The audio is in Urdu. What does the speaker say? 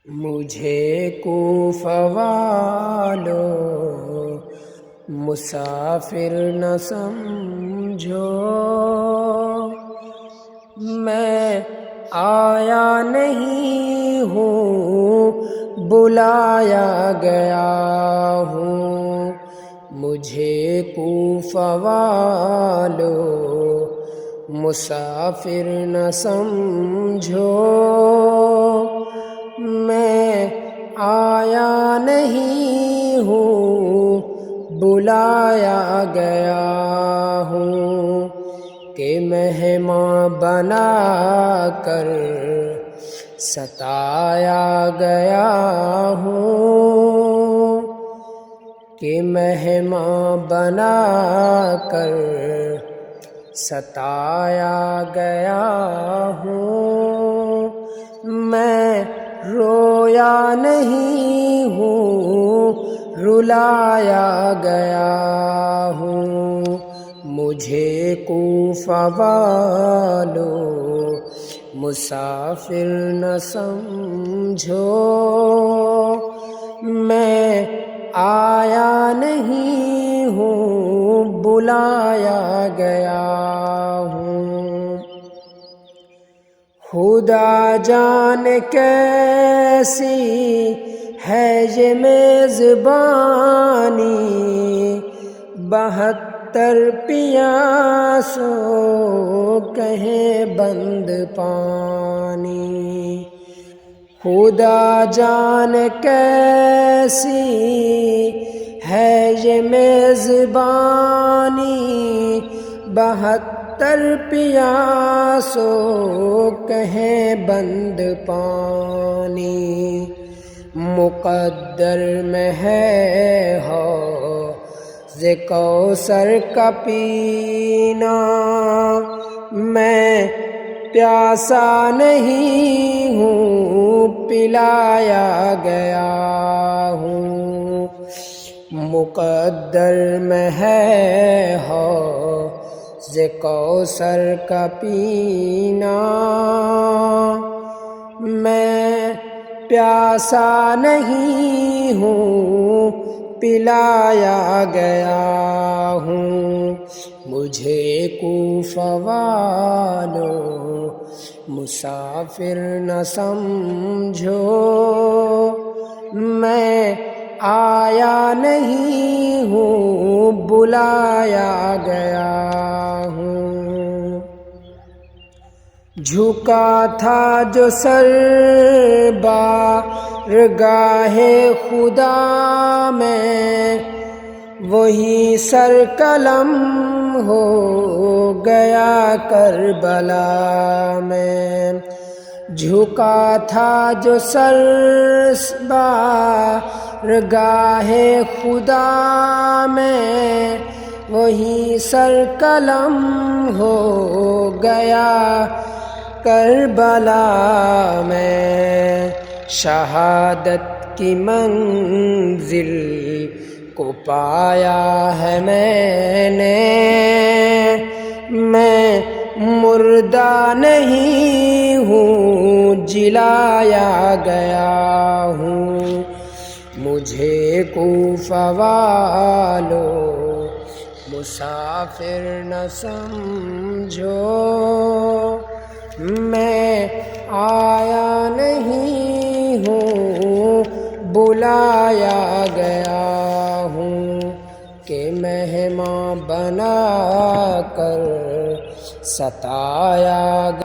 مجھے کوفہ والو مسافر نہ سمجھو، میں آیا نہیں ہوں بلایا گیا ہوں۔ مجھے کوفہ والو مسافر نہ سمجھو، میں آیا نہیں ہوں بلایا گیا ہوں، کہ مہمان بنا کر ستایا گیا ہوں، کہ مہمان بنا کر ستایا گیا ہوں۔ میں رویا نہیں ہوں رلایا گیا ہوں۔ مجھے کوفہ والو مسافر نہ سمجھو، میں آیا نہیں ہوں بلایا گیا ہوں۔ خدا جانے کیسی ہے یہ میزبانی، 72 پیاسوں کہیں بند پانی۔ خدا جانے کیسی ہے یہ میزبانی، 72 پیاسوں کہیں بند پانی۔ مقدر میں ہے حوض کوثر کا پینا، میں پیاسا نہیں ہوں پلایا گیا ہوں۔ مقدر میں ہے حوض کوثر کا پینا، میں پیاسا نہیں ہوں پلایا گیا ہوں۔ مجھے کوفہ والو مسافر نہ سمجھو، میں آیا نہیں ہوں بلایا گیا ہوں۔ جھکا تھا جو سر بارگاہ خدا میں، وہی سر قلم ہو گیا کربلا میں۔ جھکا تھا جو سر بارگاہ خدا میں، وہی سر قلم ہو گیا کربلا میں۔ شہادت کی منزل کو پایا ہے میں نے، میں مردہ نہیں ہوں جلایا گیا ہوں۔ مجھے کوفہ والو مسافر نہ سمجھو، میں آیا نہیں ہوں بلایا گیا ہوں، کہ مہمان بنا کر ستایا گیا